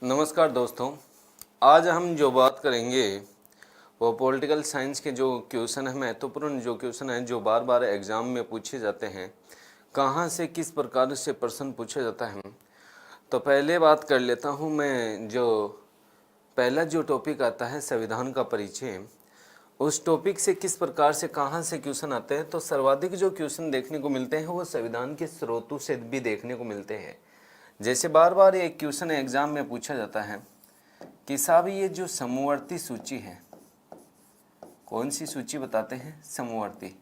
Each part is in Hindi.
नमस्कार दोस्तों, आज हम जो बात करेंगे वो पॉलिटिकल साइंस के जो क्वेश्चन है, महत्वपूर्ण जो क्वेश्चन हैं जो बार बार एग्ज़ाम में पूछे जाते हैं, कहाँ से किस प्रकार से प्रश्न पूछा जाता है। तो पहले बात कर लेता हूँ मैं, जो पहला जो टॉपिक आता है संविधान का परिचय, उस टॉपिक से किस प्रकार से कहाँ से क्वेश्चन आते हैं। तो सर्वाधिक जो क्वेश्चन देखने को मिलते हैं वो संविधान के स्रोतों से भी देखने को मिलते हैं। जैसे बार बार एक क्वेश्चन एग्जाम में पूछा जाता है कि साहब ये जो समवर्ती सूची है, कौन सी सूची बताते हैं? समवर्ती।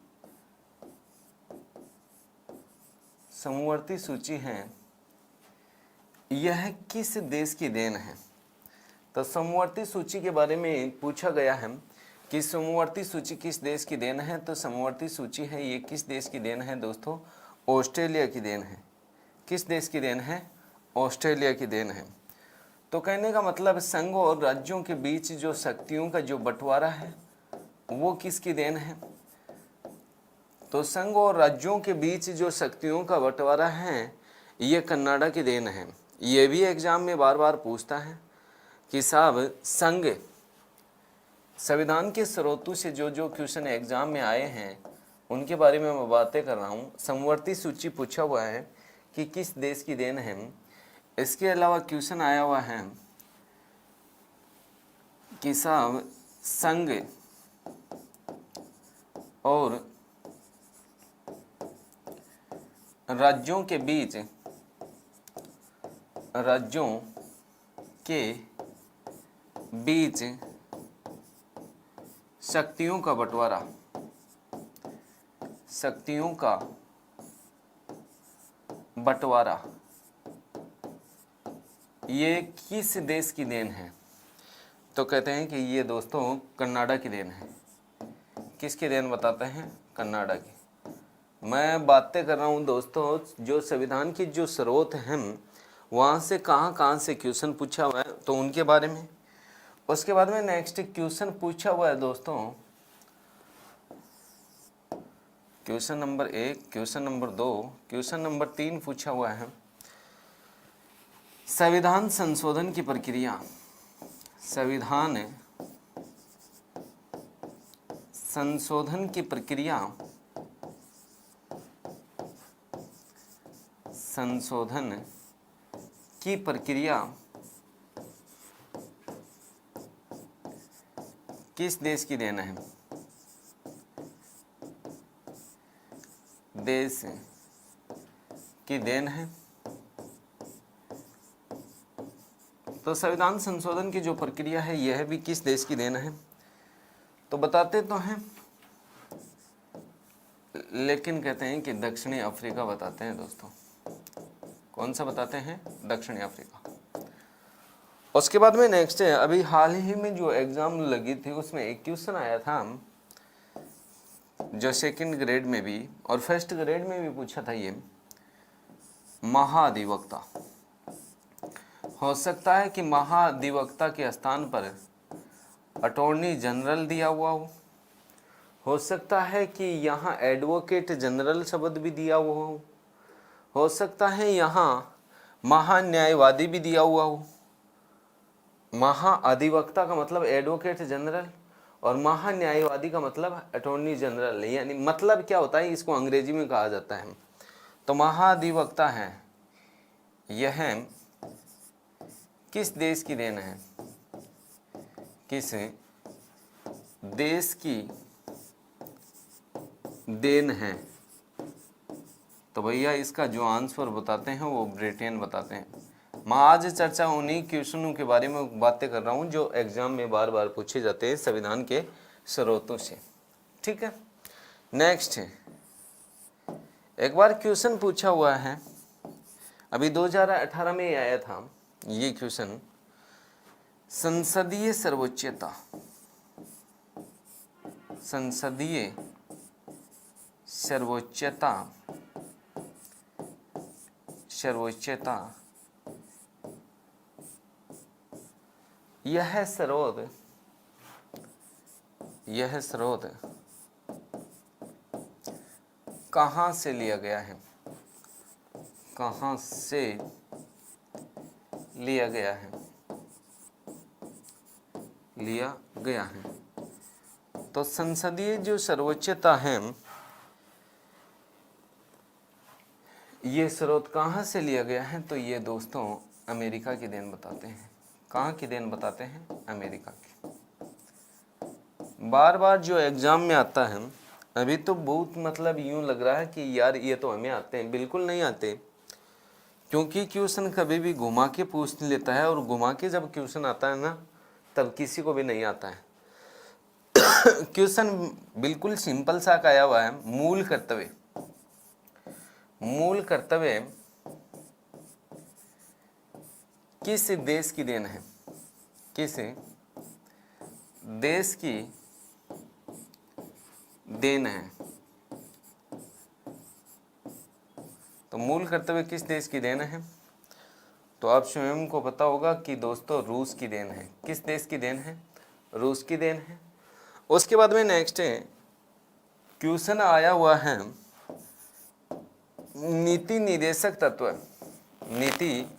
समवर्ती सूची है, यह किस देश की देन है? तो समवर्ती सूची के बारे में पूछा गया है कि समवर्ती सूची किस देश की देन है। तो समवर्ती सूची है ये किस देश की देन है दोस्तों? ऑस्ट्रेलिया की देन है। किस देश की देन है? ऑस्ट्रेलिया की देन है। तो कहने का मतलब संघ और राज्यों के बीच जो शक्तियों का जो बंटवारा है वो किसकी देन है? तो संघ और राज्यों के बीच जो शक्तियों का बंटवारा है ये कनाडा की देन है। ये भी एग्जाम में बार बार पूछता है कि साहब संघ, संविधान के स्रोतों से जो जो क्वेश्चन एग्जाम में आए हैं उनके बारे में मैं बातें कर रहा हूँ। समवर्ती सूची पूछा हुआ है कि किस देश की देन है। इसके अलावा क्वेश्चन आया हुआ है कि साहब संघ और राज्यों के बीच शक्तियों का बंटवारा, शक्तियों का बंटवारा ये किस देश की देन है? तो कहते हैं कि ये दोस्तों कनाडा की देन है। किसकी देन बताते हैं? कनाडा की। मैं बातें कर रहा हूँ दोस्तों जो संविधान की जो स्रोत हैं वहाँ से कहाँ कहाँ से क्वेश्चन पूछा हुआ है तो उनके बारे में। उसके बाद में नेक्स्ट क्वेश्चन पूछा हुआ है दोस्तों, question number 1, question number 2, question number 3 पूछा हुआ है संविधान संशोधन की प्रक्रिया। संविधान संशोधन की प्रक्रिया, संशोधन की प्रक्रिया किस देश की देन है? देश की देन है। तो संविधान संशोधन की जो प्रक्रिया है यह भी किस देश की देन है? तो बताते तो हैं लेकिन कहते हैं कि दक्षिणी अफ्रीका बताते हैं दोस्तों। कौन सा बताते हैं? दक्षिणी अफ्रीका। उसके बाद में नेक्स्ट है, अभी हाल ही में जो एग्जाम लगी थी उसमें एक क्वेश्चन आया था जो सेकंड ग्रेड में भी और फर्स्ट ग्रेड में भी पूछा था। ये महाधिवक्ता, हो सकता है कि महाधिवक्ता के स्थान पर अटॉर्नी जनरल दिया हुआ हो सकता है कि यहाँ एडवोकेट जनरल शब्द भी दिया हुआ हो सकता है यहाँ महान्यायवादी भी दिया हुआ हो। महाअधिवक्ता का मतलब एडवोकेट जनरल और महान्यायवादी का मतलब अटॉर्नी जनरल, यानी मतलब क्या होता है इसको अंग्रेजी में कहा जाता है। तो महाधिवक्ता है यह किस देश की देन है? किस देश की देन है? तो भैया इसका जो आंसर बताते हैं वो ब्रिटेन बताते हैं। मैं आज चर्चा उन्हीं क्वेश्चनों के बारे में बातें कर रहा हूँ जो एग्जाम में बार बार पूछे जाते हैं संविधान के स्रोतों से। ठीक है, नेक्स्ट है, एक बार क्वेश्चन पूछा हुआ है, अभी 2018 में आया था ये क्वेश्चन, संसदीय सर्वोच्चता, संसदीय सर्वोच्चता, सर्वोच्चता यह स्रोत कहाँ से लिया गया है? कहाँ से लिया गया है? लिया गया है। तो संसदीय जो सर्वोच्चता है ये स्रोत कहाँ से लिया गया है? तो ये दोस्तों अमेरिका की देन बताते हैं। कहाँ की देन बताते हैं? अमेरिका की। बार बार जो एग्जाम में आता है, अभी तो बहुत मतलब यूं लग रहा है कि यार ये तो हमें आते हैं, बिल्कुल नहीं आते, क्योंकि क्वेश्चन कभी भी घुमा के पूछ लेता है, और घुमा के जब क्वेश्चन आता है ना तब किसी को भी नहीं आता है। क्वेश्चन बिल्कुल सिंपल सा आया हुआ है, मूल कर्तव्य। मूल कर्तव्य किस देश की देन है? किस देश की देन है? तो मूल कर्तव्य किस देश की देन है? तो आप स्वयं को पता होगा कि दोस्तों रूस की देन है। किस देश की देन है? रूस की देन है। उसके बाद में नेक्स्ट है, क्वेश्चन आया हुआ है नीति निर्देशक तत्व। नीति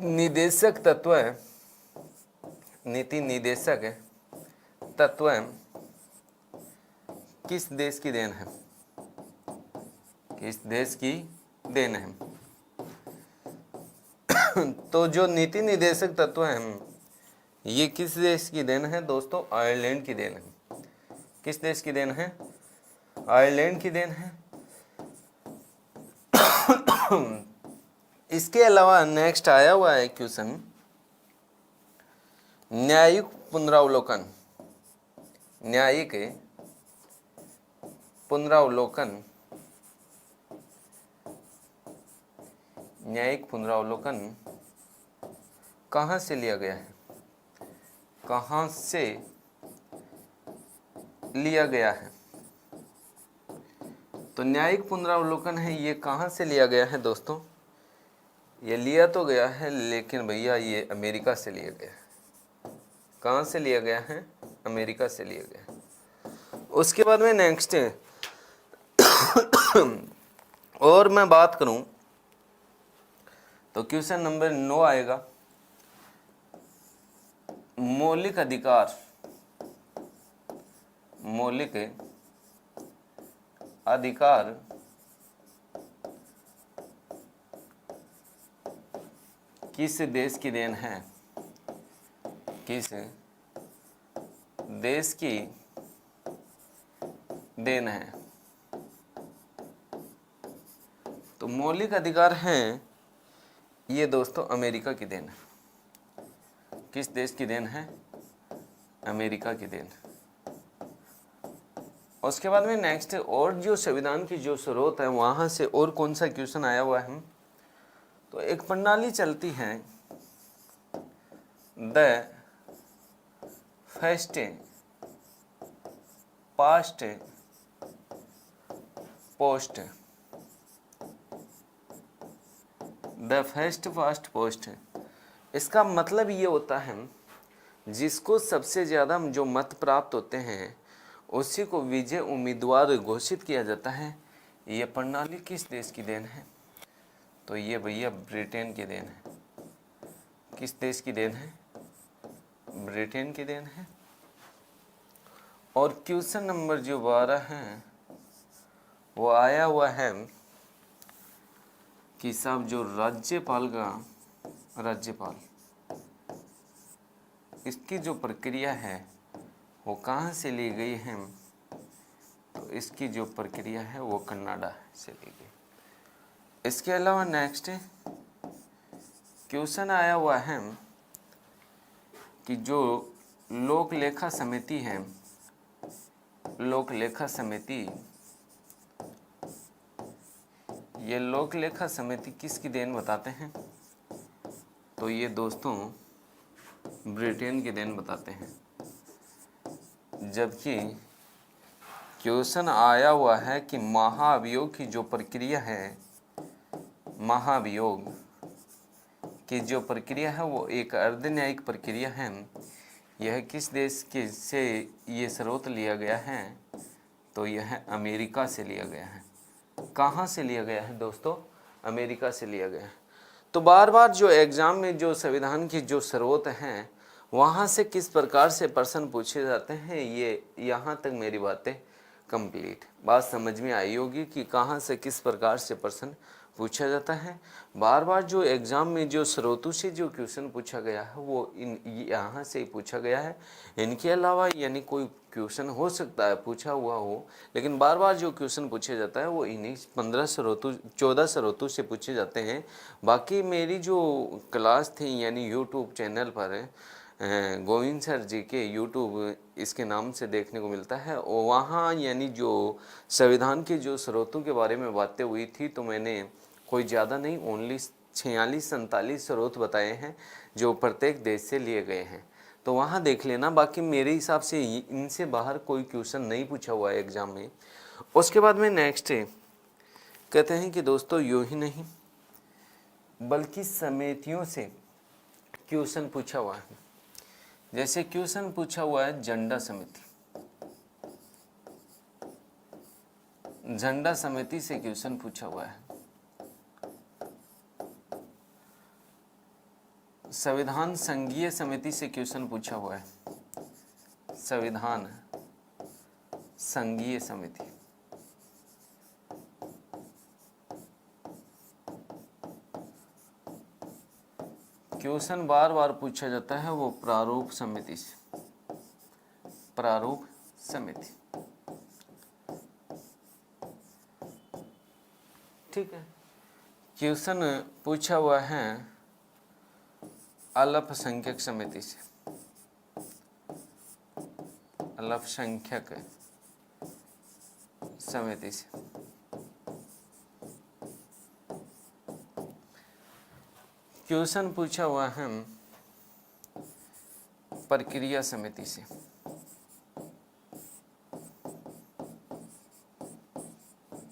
निर्देशक तत्व, नीति निर्देशक तत्व किस देश की देन है? किस देश की देन है? तो जो नीति निर्देशक तत्व है ये किस देश की देन है दोस्तों? आयरलैंड की देन है। किस देश की देन है? आयरलैंड की देन है। इसके अलावा नेक्स्ट आया हुआ है क्वेश्चन, न्यायिक पुनरावलोकन। न्यायिक पुनरावलोकन, न्यायिक पुनरावलोकन कहाँ से लिया गया है? कहाँ से लिया गया है? तो न्यायिक पुनरावलोकन है, ये कहाँ से लिया गया है दोस्तों? ये लिया तो गया है, लेकिन भैया ये अमेरिका से लिया गया है। कहाँ से लिया गया है? अमेरिका से लिया गया है। उसके बाद में नेक्स्ट और मैं बात करूं तो क्वेश्चन नंबर 9 आएगा, मौलिक अधिकार। मौलिक अधिकार किस देश की देन है? किस देश की देन है? तो मौलिक अधिकार हैं ये दोस्तों अमेरिका की देन है। किस देश की देन है? अमेरिका की देन। उसके बाद में नेक्स्ट और जो संविधान की जो स्रोत है वहाँ से और कौन सा क्वेश्चन आया हुआ है? तो एक प्रणाली चलती है, the first past post. The first fast post, इसका मतलब ये होता है जिसको सबसे ज़्यादा जो मत प्राप्त होते हैं उसी को विजय उम्मीदवार घोषित किया जाता है। ये प्रणाली किस देश की देन है? तो ये भैया ब्रिटेन की देन है। किस देश की देन है? ब्रिटेन की देन है। और क्वेश्चन नंबर जो 12 है वो आया हुआ है कि साहब जो राज्यपाल का, राज्यपाल इसकी जो प्रक्रिया है वो कहाँ से ली गई है? तो इसकी जो प्रक्रिया है वो कनाडा से ली गई। इसके अलावा नेक्स्ट क्वेश्चन आया हुआ है कि जो लोक लेखा समिति है, लोक लेखा समिति, ये लोक लेखा समिति किसकी देन बताते हैं? तो ये दोस्तों ब्रिटेन की देन बताते हैं। जबकि क्वेश्चन आया हुआ है कि महाभियोग की जो प्रक्रिया है, महाभियोग की जो प्रक्रिया है वो एक अर्ध न्यायिक प्रक्रिया है। यह किस देश के से ये स्रोत लिया गया है? तो यह अमेरिका से लिया गया है। कहाँ से लिया गया है दोस्तों? अमेरिका से लिया गया है। तो बार बार जो एग्ज़ाम में जो संविधान की जो स्रोत हैं वहाँ से किस प्रकार से प्रश्न पूछे जाते हैं, ये यहाँ तक मेरी बातें कंप्लीट। बात समझ में आई होगी कि कहाँ से किस प्रकार से प्रश्न पूछा जाता है। बार बार जो एग्ज़ाम में जो स्रोतों से जो क्वेश्चन पूछा गया है वो यहाँ से ही पूछा गया है। इनके अलावा यानी कोई क्वेश्चन हो सकता है पूछा हुआ हो, लेकिन बार बार जो क्वेश्चन पूछे जाता है वो इन्हीं 15 स्रोतों 14 स्रोतों से पूछे जाते हैं। बाकी मेरी जो क्लास थी यानी यूट्यूब चैनल पर गोविंद सर जी के यूट्यूब इसके नाम से देखने को मिलता है, और वहाँ यानी जो संविधान के जो स्रोतों के बारे में बातें हुई थी तो मैंने कोई ज़्यादा नहीं, ओनली 46-47 स्रोत बताए हैं जो प्रत्येक देश से लिए गए हैं, तो वहाँ देख लेना। बाकी मेरे हिसाब से इनसे बाहर कोई क्वेश्चन नहीं पूछा हुआ है एग्ज़ाम में। उसके बाद में नेक्स्ट कहते हैं कि दोस्तों यूँ ही नहीं बल्कि समितियों से क्वेश्चन पूछा हुआ है। जैसे क्वेश्चन पूछा हुआ है झंडा समिति, झंडा समिति से क्वेश्चन पूछा हुआ है। संविधान संघीय समिति से क्वेश्चन पूछा हुआ है, संविधान संघीय समिति। क्वेश्चन बार बार पूछा जाता है वो प्रारूप समिति से, प्रारूप समिति। ठीक है। क्वेश्चन पूछा हुआ है अल्पसंख्यक समिति से, अल्पसंख्यक समिति से। क्वेश्चन पूछा हुआ है प्रक्रिया समिति से,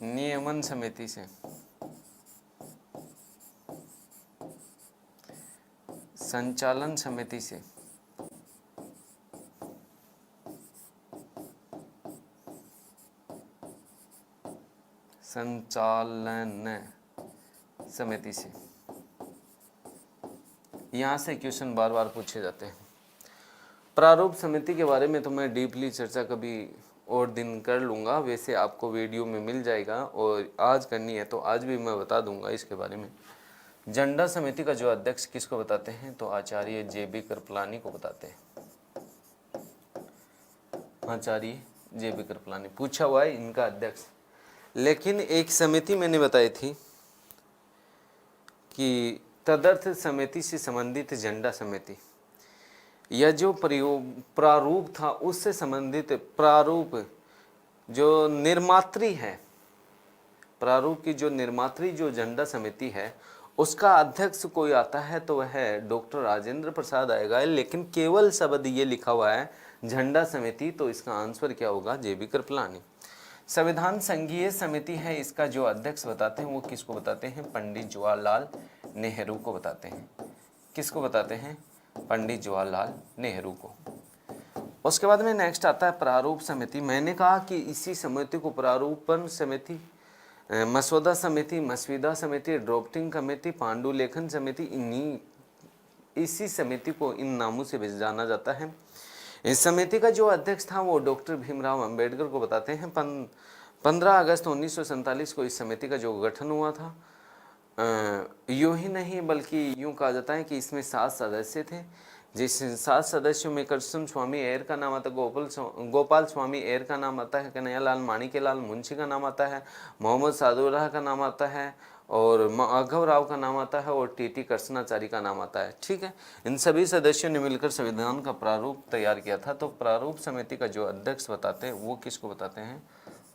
नियमन समिति से, संचालन समिति से, संचालन समिति से। यहाँ से क्वेश्चन बार बार पूछे जाते हैं। प्रारूप समिति के बारे में तो मैं डीपली चर्चा कभी और दिन कर लूँगा, वैसे आपको वीडियो में मिल जाएगा, और आज करनी है तो आज भी मैं बता दूंगा इसके बारे में। झंडा समिति का जो अध्यक्ष किसको बताते हैं, तो आचार्य JB कृपलानी को बताते हैं। आचार्य JB कृपलानी पूछा हुआ है इनका अध्यक्ष। लेकिन एक समिति मैंने बताई थी कि तदर्थ समिति से संबंधित झंडा समिति, यह जो प्रारूप था उससे संबंधित प्रारूप जो निर्मात्री है, प्रारूप की जो निर्मात्री जो झंडा समिति है उसका अध्यक्ष कोई आता है तो वह डॉक्टर राजेंद्र प्रसाद आएगा। लेकिन केवल शब्द ये लिखा हुआ है झंडा समिति, तो इसका आंसर क्या होगा, JB कृपलानी। संविधान संघीय समिति है, इसका जो अध्यक्ष बताते हैं वो किसको बताते हैं, पंडित जवाहरलाल नेहरू को बताते हैं। किसको बताते हैं, पंडित जवाहरलाल नेहरू को। उसके बाद में नेक्स्ट आता है प्रारूप समिति। मैंने कहा कि इसी समिति को प्रारूपण समिति, मसौदा समिति, मसविदा समिति, ड्राफ्टिंग कमेटी, पांडुलेखन समिति, इसी समिति को इन नामों से जाना जाता है। इस समिति का जो अध्यक्ष था वो डॉक्टर भीमराव अंबेडकर को बताते हैं। 15 अगस्त 1947 को इस समिति का जो गठन हुआ था। यूं ही नहीं बल्कि यूं कहा जाता है कि इसमें 7 सदस्य थे, जिस 7 सदस्यों में कृष्ण स्वामी अय्यर का नाम आता है, गोपाल स्वामी अय्यर का नाम आता है, कन्हैयालाल माणिक्यलाल मुंशी का नाम आता है, मोहम्मद सादुल्लाह का नाम आता है, और माधव राव का नाम आता है, और TT कृष्णाचारी का नाम आता है। ठीक है। इन सभी सदस्यों ने मिलकर संविधान का प्रारूप तैयार किया था। तो प्रारूप समिति का जो अध्यक्ष बताते हैं वो किसको बताते हैं,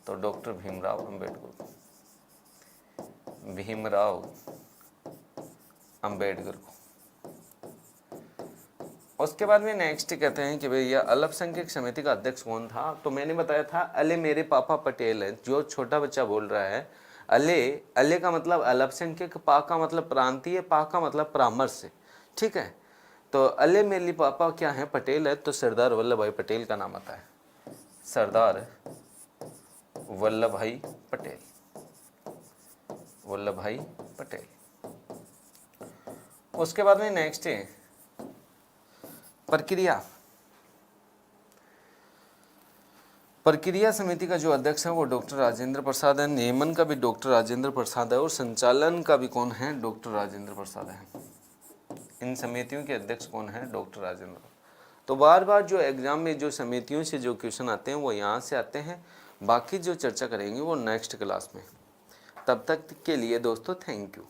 तो डॉक्टर भीमराव अंबेडकर को, भीमराव अंबेडकर को। उसके बाद में नेक्स्ट कहते हैं कि भैया अल्पसंख्यक समिति का अध्यक्ष कौन था, तो मैंने बताया था अले मेरे पापा पटेल है। जो छोटा बच्चा बोल रहा है अले, अले का मतलब अल्पसंख्यक, पा का मतलब प्रांतीय, पा का मतलब परामर्श। ठीक है। तो अले मेरे पापा क्या है, पटेल है, तो सरदार वल्लभ भाई पटेल का नाम आता है, सरदार वल्लभ भाई पटेल, वल्लभ भाई पटेल। उसके बाद में नेक्स्ट है प्रक्रिया समिति का जो अध्यक्ष है वो डॉक्टर राजेंद्र प्रसाद है, नियमन का भी डॉक्टर राजेंद्र प्रसाद है और संचालन का भी कौन है? डॉक्टर राजेंद्र प्रसाद है। इन समितियों के अध्यक्ष कौन है? डॉक्टर राजेंद्र। तो बार बार जो एग्जाम में जो समितियों से जो क्वेश्चन आते हैं वो यहाँ से आते हैं, बाकी जो चर्चा करेंगे वो नेक्स्ट क्लास में। तब तक के लिए दोस्तों थैंक यू।